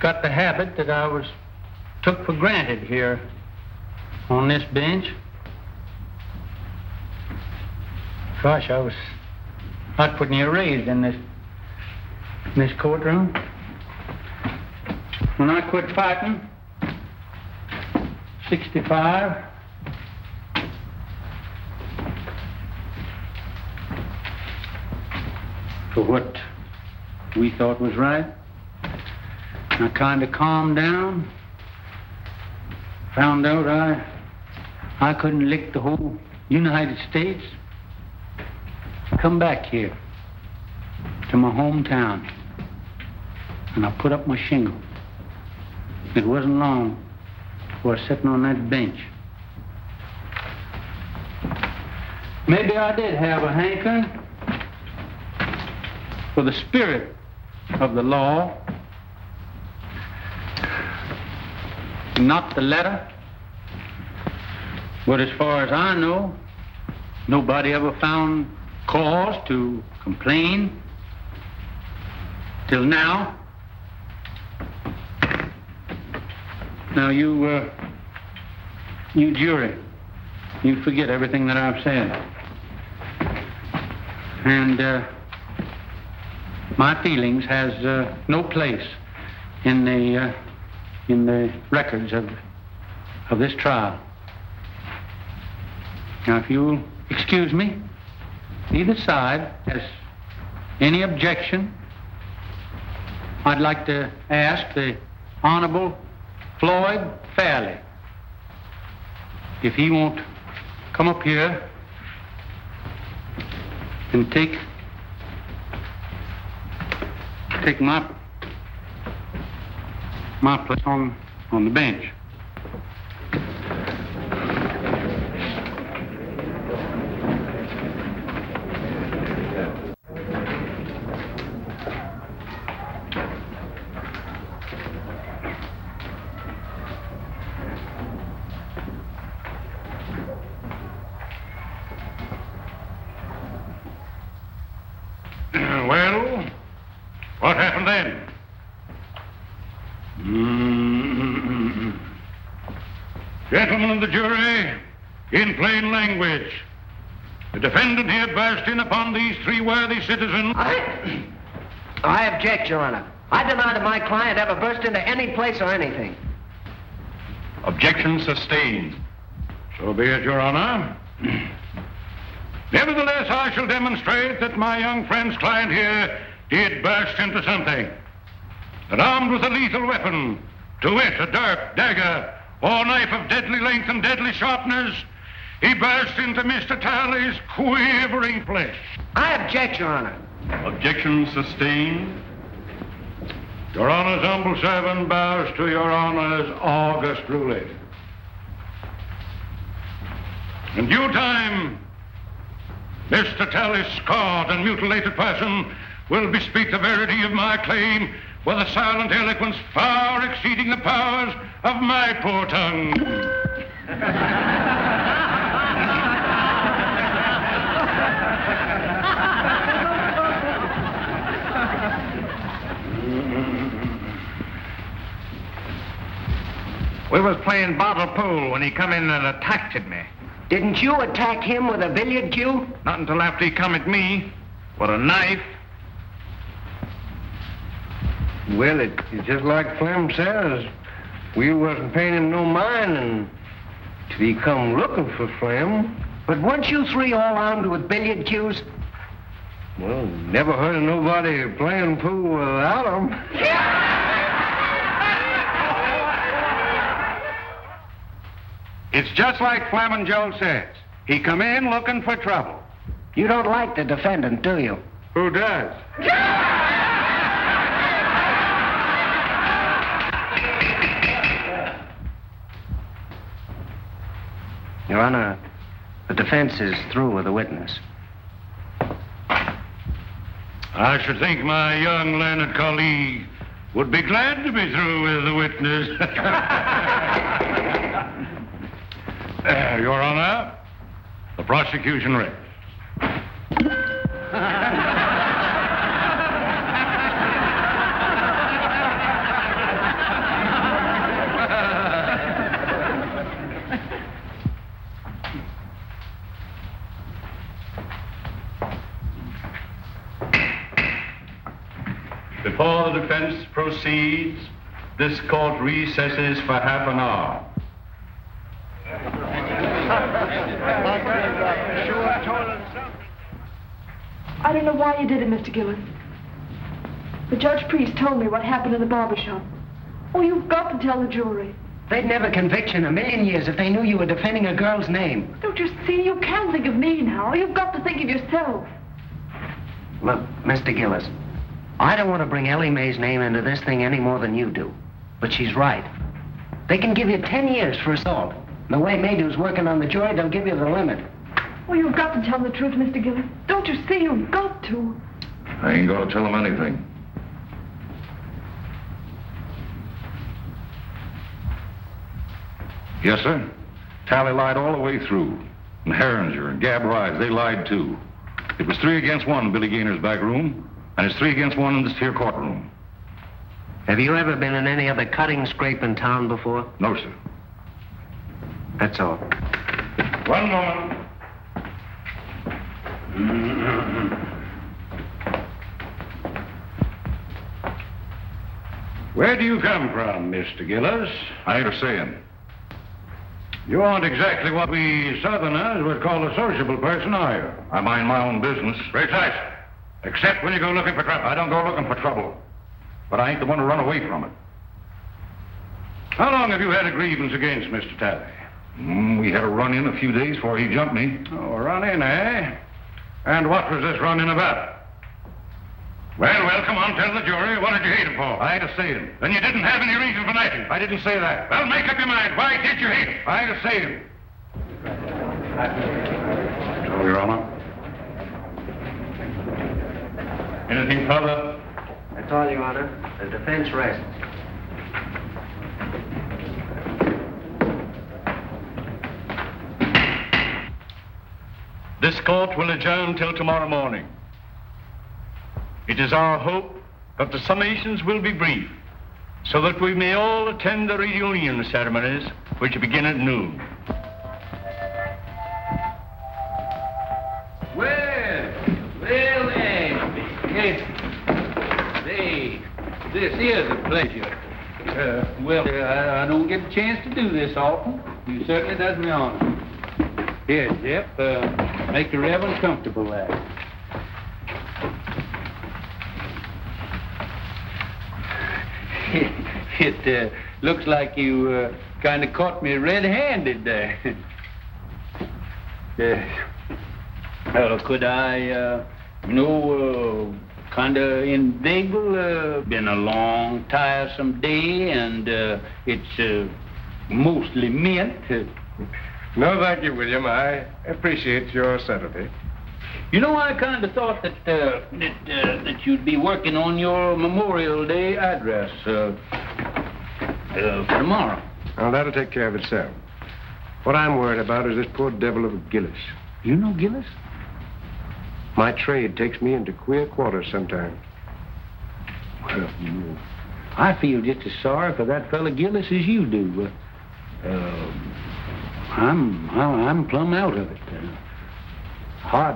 got the habit that I was took for granted here on this bench. Gosh, I was not putting you raised in this courtroom. When I quit fighting, 65, for what we thought was right, I kind of calmed down, found out I couldn't lick the whole United States. Come back here to my hometown, and I put up my shingle. It wasn't long before I was sitting on that bench. Maybe I did have a hankering for the spirit of the law, not the letter. But as far as I know, nobody ever found cause to complain till now. Now you jury, you forget everything that I've said. And my feelings has no place in the records of this trial. Now, if you'll excuse me, either side has any objection, I'd like to ask the Honorable Floyd Fairley if he won't come up here and take My place on the bench. Well, what happened then? Gentlemen of the jury, in plain language, the defendant here burst in upon these three worthy citizens. I object, Your Honor. I deny that my client ever burst into any place or anything. Objection sustained. So be it, Your Honor. Nevertheless, I shall demonstrate that my young friend's client here did burst into something. That armed with a lethal weapon, to wit, a dirk, dagger, or knife of deadly length and deadly sharpness, he burst into Mr. Talley's quivering flesh. I object, Your Honor. Objection sustained. Your Honor's humble servant bows to Your Honor's august ruling. In due time, Mr. Talley's scarred and mutilated person will bespeak the verity of my claim with a silent eloquence far exceeding the powers of my poor tongue. We was playing bottle pool when he come in and attacked at me. Didn't you attack him with a billiard cue? Not until after he come at me with a knife. Well, it's just like Flem says. We wasn't paying him no mind until he come looking for Flem. But weren't you three all armed with billiard cues? Well, never heard of nobody playing pool without them. It's just like Flamin' Joe says. He come in looking for trouble. You don't like the defendant, do you? Who does? Your Honor, the defense is through with the witness. I should think my young learned colleague would be glad to be through with the witness. Your Honor, the prosecution rests. Before the defense proceeds, this court recesses for half an hour. I don't know why you did it, Mr. Gillis. But Judge Priest told me what happened in the barber shop. Oh, you've got to tell the jury. They'd never convict you in a million years if they knew you were defending a girl's name. Don't you see? You can't think of me now. You've got to think of yourself. Look, Mr. Gillis, I don't want to bring Ellie Mae's name into this thing any more than you do. But she's right. They can give you 10 years for assault. And the way Maydew's working on the jury, they'll give you the limit. Well, you've got to tell the truth, Mr. Gillis. Don't you see? You've got to. I ain't gonna tell him anything. Yes, sir. Talley lied all the way through. And Herringer and Gab Rise, they lied too. It was 3 against 1 in Billy Gaynor's back room, and it's 3 against 1 in this here courtroom. Have you ever been in any other cutting scrape in town before? No, sir. That's all. One moment. Where do you come from, Mr. Gillis? I ain't saying. You aren't exactly what we Southerners would call a sociable person, are you? I mind my own business. Precisely. Except when you go looking for trouble. I don't go looking for trouble. But I ain't the one to run away from it. How long have you had a grievance against Mr. Talley? We had a run-in a few days before he jumped me. Oh, a run-in, eh? And what was this run-in about? Well, come on, tell the jury. What did you hate him for? I had to say him. Then you didn't have any reason for knifing. I didn't say that. Well, make up your mind. Why did you hate him? I had to say him. So, Your Honor. Anything further? That's all, Your Honor. The defense rests. This court will adjourn till tomorrow morning. It is our hope that the summations will be brief, so that we may all attend the reunion ceremonies, which begin at noon. Well, Ashby. This is a pleasure. I don't get a chance to do this often. You certainly does me honor. Here, Jeff, make the Reverend comfortable there. It looks like you kind of caught me red-handed there. Could I, kind of inveigle? Been a long, tiresome day, and it's mostly mint. No, thank you, William. I appreciate your subtlety. You know, I kind of thought that you'd be working on your Memorial Day address for tomorrow. Well, that'll take care of itself. What I'm worried about is this poor devil of a Gillis. You know Gillis? My trade takes me into queer quarters sometimes. Well, I feel just as sorry for that fella Gillis as you do. I'm plumb out of it. Hard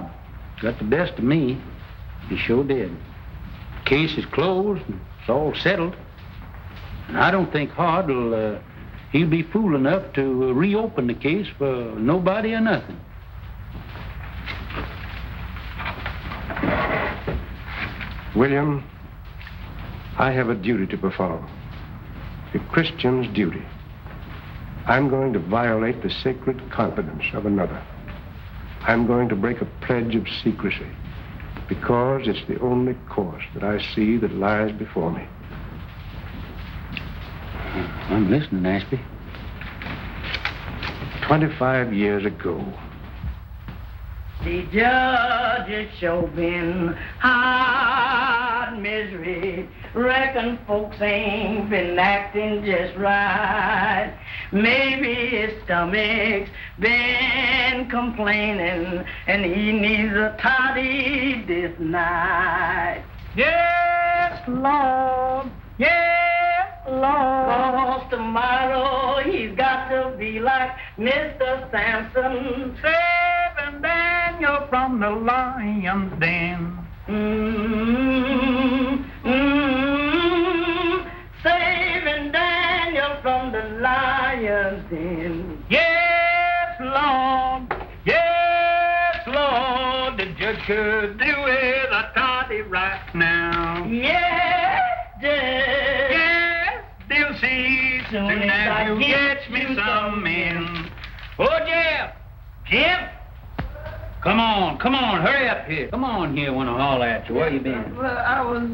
got the best of me. He sure did. Case is closed. And it's all settled. And I don't think Hard he'll be fool enough to reopen the case for nobody or nothing. William, I have a duty to perform. A Christian's duty. I'm going to violate the sacred confidence of another. I'm going to break a pledge of secrecy because it's the only course that I see that lies before me. I'm listening, Ashby. 25 years ago. The judge has sure been hard misery. Reckon folks ain't been acting just right. Maybe his stomach's been complaining and he needs a toddy this night. Yes, Lord. Yes, Lord. 'Cause tomorrow he's got to be like Mr. Samson, saving Daniel from the lion's den. Saving Daniel from the lion's den. Yes, Lord. Yes, Lord. The judge could do with a toddy right now. Yes, Judge. Yes, they'll see soon as you get me some men. Oh, Jeff. Jeff. Come on, hurry up here. Come on here, want to haul at you. Where you been? Well, I was...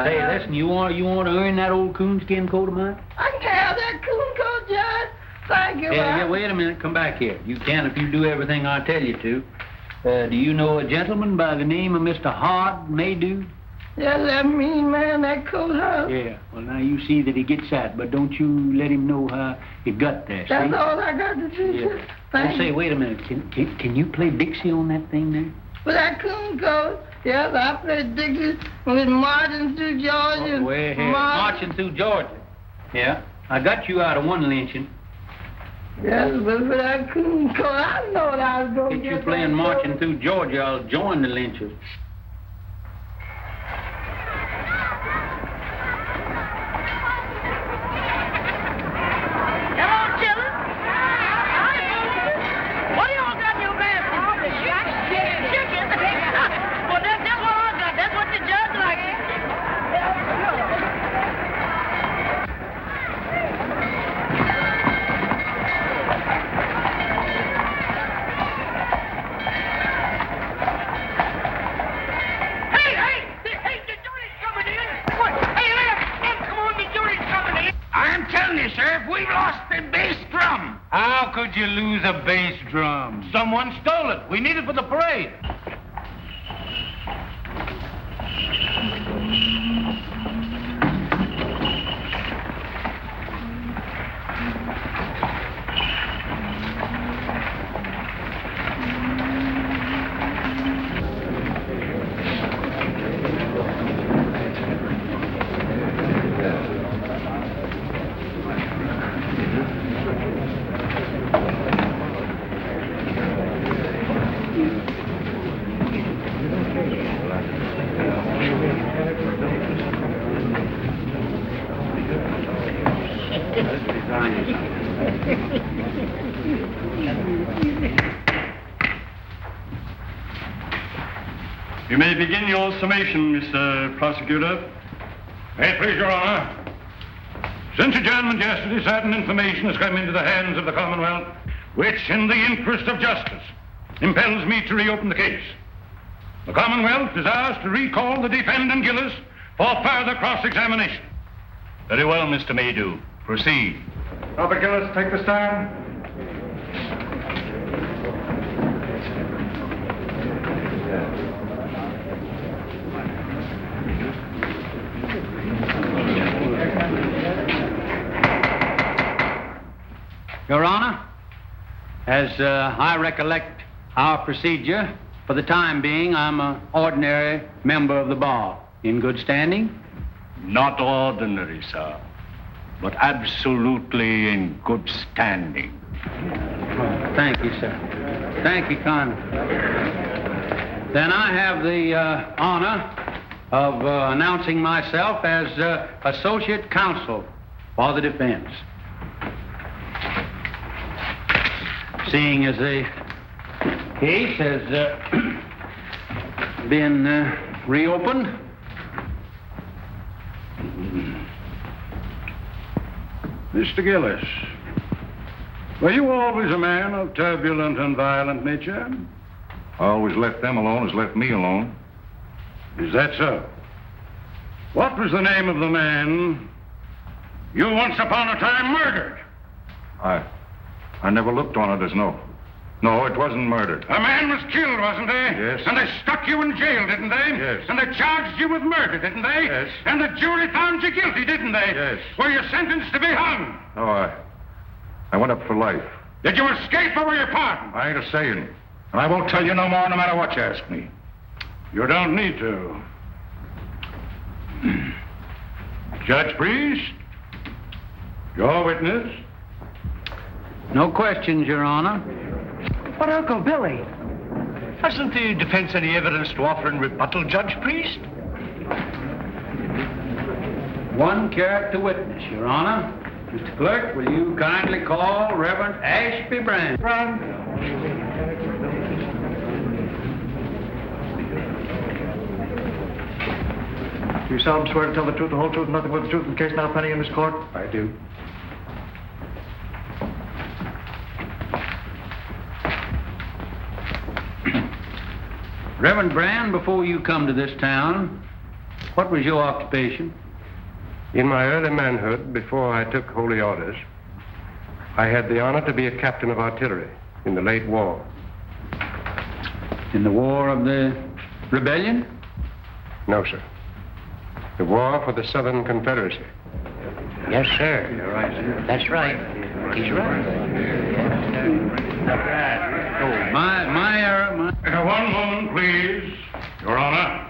Hey, listen, you want to earn that old coonskin coat of mine? I can have that coon coat, Judge. Thank you. Yeah, wait a minute. Come back here. You can if you do everything I tell you to. Do you know a gentleman by the name of Mr. Hard Maydew? Yes, that mean man, that coat house. Yeah. Well, now you see that he gets that, but don't you let him know how he got there. That's see? all I got to do. Yeah. Thank Say, you. wait a minute. Can you play Dixie on that thing there? With that coon coat, yes, I played Dixie with marching through Georgia. Way ahead. Marching through Georgia. Yeah. I got you out of one lynching. Yes, but for that coon coat, I know that I was going to Get you playing marching through Georgia, I'll join the lynchers. Sheriff, we've lost the bass drum. How could you lose a bass drum? Someone stole it. We need it for the parade. You may begin your summation, Mr. Prosecutor. May it please your honor. Since adjournment yesterday, certain information has come into the hands of the Commonwealth, which, in the interest of justice, impels me to reopen the case. The Commonwealth desires to recall the defendant Gillis for further cross-examination. Very well, Mr. Maydew. Proceed. Robert Gillis, take the stand. Your Honor, as I recollect our procedure, for the time being, I'm an ordinary member of the bar. In good standing? Not ordinary, sir, but absolutely in good standing. Oh, thank you, sir. Thank you, kindly. Then I have the honor of announcing myself as Associate Counsel for the defense. Seeing as the case has been reopened, Mr. Gillis, were you always a man of turbulent and violent nature? Always left them alone as left me alone. Is that so? What was the name of the man you once upon a time murdered? I never looked on it as no. No, it wasn't murdered. A man was killed, wasn't he? Yes. And they stuck you in jail, didn't they? Yes. And they charged you with murder, didn't they? Yes. And the jury found you guilty, didn't they? Yes. Were you sentenced to be hung? No, I went up for life. Did you escape or were you pardoned? I ain't a saying. And I won't tell you no more no matter what you ask me. You don't need to. Judge Priest, your witness. no questions, Your Honor. But, Uncle Billy, hasn't the defense any evidence to offer in rebuttal, Judge Priest? One character witness, Your Honor. Mr. Clerk, will you kindly call Reverend Ashby Brand? Do you solemnly swear to tell the truth, the whole truth, and nothing but the truth in the case now pending in this court? I do. Reverend Brand, before you come to this town, what was your occupation? In my early manhood, before I took holy orders, I had the honor to be a captain of artillery in the late war. In the War of the Rebellion? No, sir. The war for the Southern Confederacy. Yes, sir. You're right, sir. That's right. He's right. Oh, my error. One moment, please, Your Honor.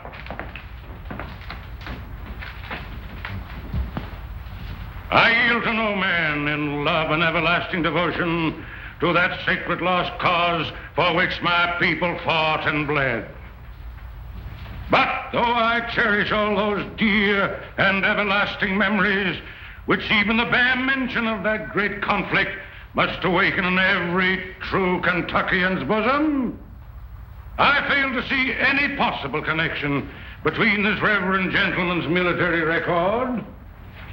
I yield to no man in love and everlasting devotion to that sacred lost cause for which my people fought and bled. But though I cherish all those dear and everlasting memories, which even the bare mention of that great conflict must awaken in every true Kentuckian's bosom, I fail to see any possible connection between this reverend gentleman's military record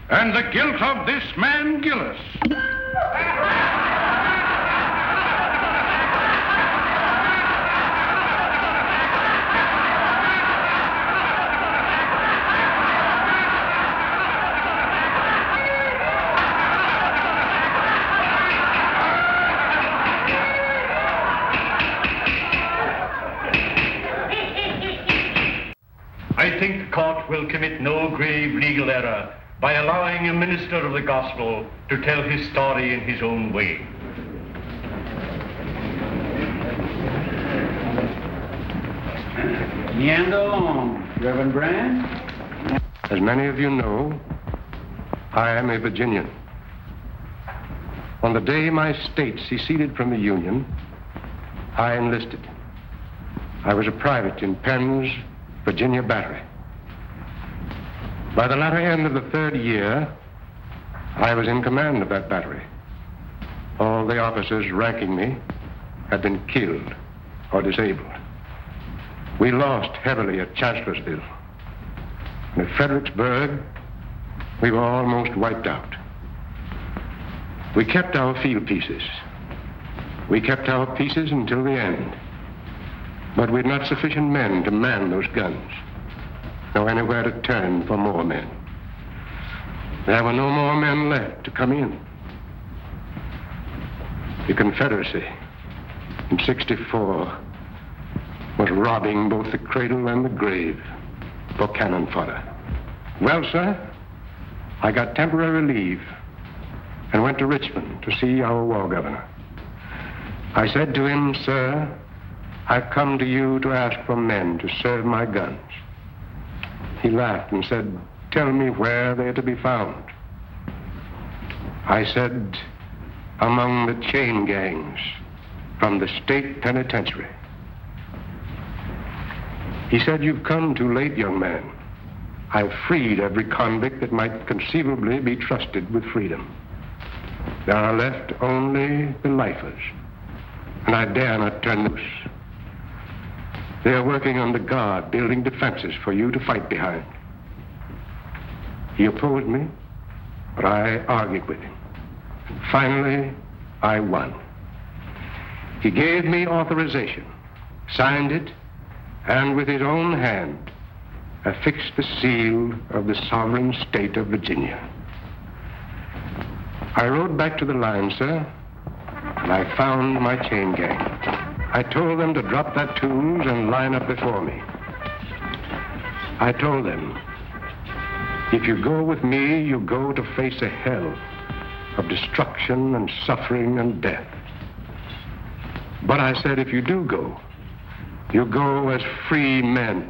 and the guilt of this man Gillis. court will commit no grave legal error by allowing a minister of the gospel to tell his story in his own way. Meander along, Reverend Brand. As many of you know, I am a Virginian. On the day my state seceded from the Union, I enlisted. I was a private in Penn's Virginia Battery. By the latter end of the third year, I was in command of that battery. All the officers ranking me had been killed or disabled. We lost heavily at Chancellorsville. And at Fredericksburg, we were almost wiped out. We kept our field pieces. We kept our pieces until the end. But we had not sufficient men to man those guns, nor anywhere to turn for more men. There were no more men left to come in. The Confederacy in '64 was robbing both the cradle and the grave for cannon fodder. Well, sir, I got temporary leave and went to Richmond to see our war governor. I said to him, "Sir, I've come to you to ask for men to serve my guns." He laughed and said, "Tell me where they're to be found." I said, "Among the chain gangs from the state penitentiary." He said, "You've come too late, young man. I've freed every convict that might conceivably be trusted with freedom. There are left only the lifers, and I dare not turn loose. They are working under guard, building defenses for you to fight behind." He opposed me, but I argued with him. Finally, I won. He gave me authorization, signed it, and with his own hand affixed the seal of the sovereign state of Virginia. I rode back to the line, sir, and I found my chain gang. I told them to drop their tools and line up before me. I told them, if you go with me, you go to face a hell of destruction and suffering and death. But I said, if you do go, you go as free men,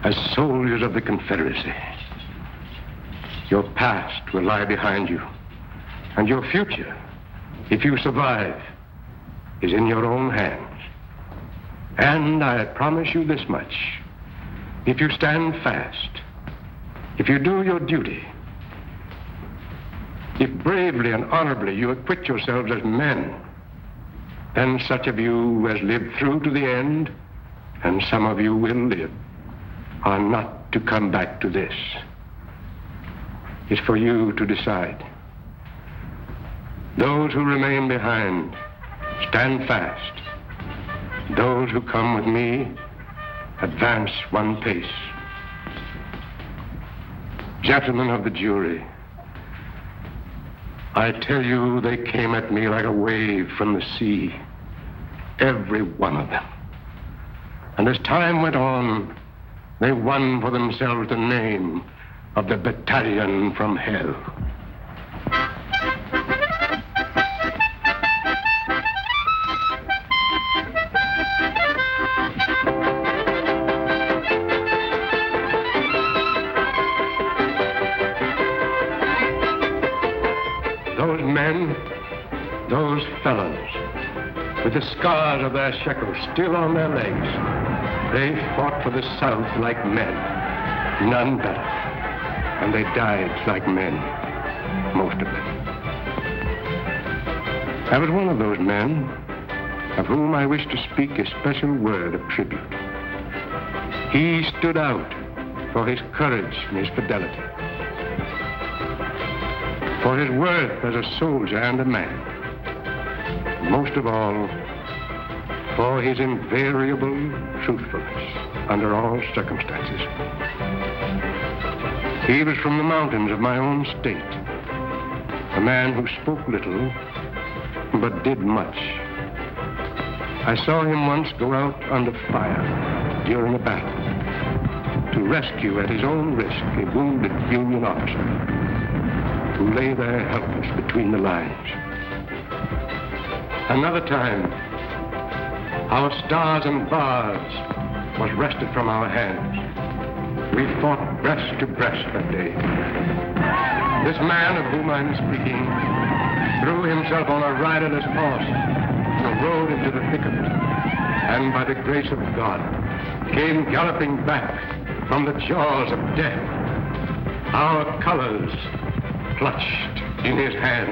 as soldiers of the Confederacy. Your past will lie behind you, and your future, if you survive, is in your own hands. And I promise you this much: if you stand fast, if you do your duty, if bravely and honorably you acquit yourselves as men, then such of you as live through to the end, and some of you will live, are not to come back to this. It's for you to decide. Those who remain behind, stand fast. Those who come with me, advance one pace. Gentlemen of the jury, I tell you, they came at me like a wave from the sea, every one of them. And as time went on, they won for themselves the name of the Battalion from Hell. Those men, those fellows, with the scars of their shekels still on their legs, they fought for the South like men, none better. And they died like men, most of them. I was one of those men of whom I wish to speak a special word of tribute. He stood out for his courage and his fidelity, for his worth as a soldier and a man. Most of all, for his invariable truthfulness under all circumstances. He was from the mountains of my own state, a man who spoke little, but did much. I saw him once go out under fire during a battle to to rescue at his own risk a wounded Union officer who lay there helpless between the lines. Another time, our stars and bars was wrested from our hands. We fought breast to breast that day. This man of whom I'm speaking threw himself on a riderless horse and rode into the thicket, and by the grace of God came galloping back from the jaws of death, our colors clutched in his hand.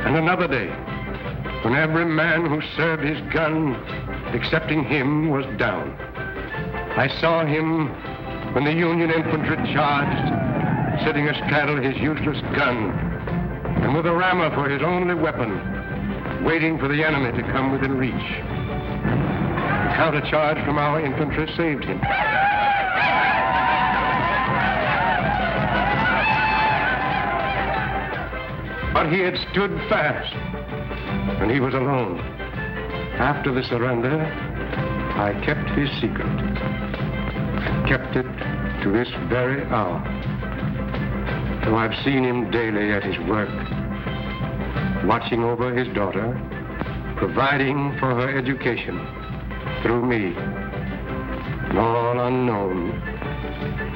And another day, when every man who served his gun, excepting him, was down, I saw him when the Union infantry charged, sitting astraddle his useless gun, and with a rammer for his only weapon, waiting for the enemy to come within reach. The countercharge from our infantry saved him. But he had stood fast, and he was alone. After the surrender, I kept his secret. I kept it to this very hour. Though I've seen him daily at his work, watching over his daughter, providing for her education through me, and all unknown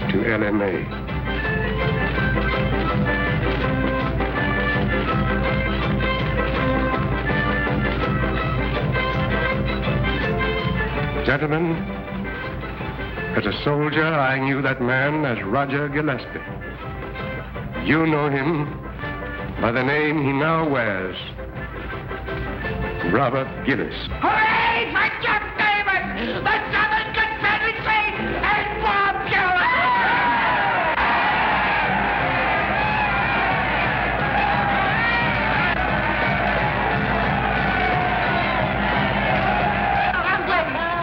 to LMA. Gentlemen, as a soldier, I knew that man as Roger Gillespie. You know him by the name he now wears, Robert Gillis. Hooray for Jeff Davis, the Southern Confederacy, and Bob Gillis!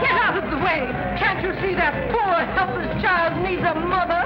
Get out of the way! Can't you see that poor, helpless child needs a mother?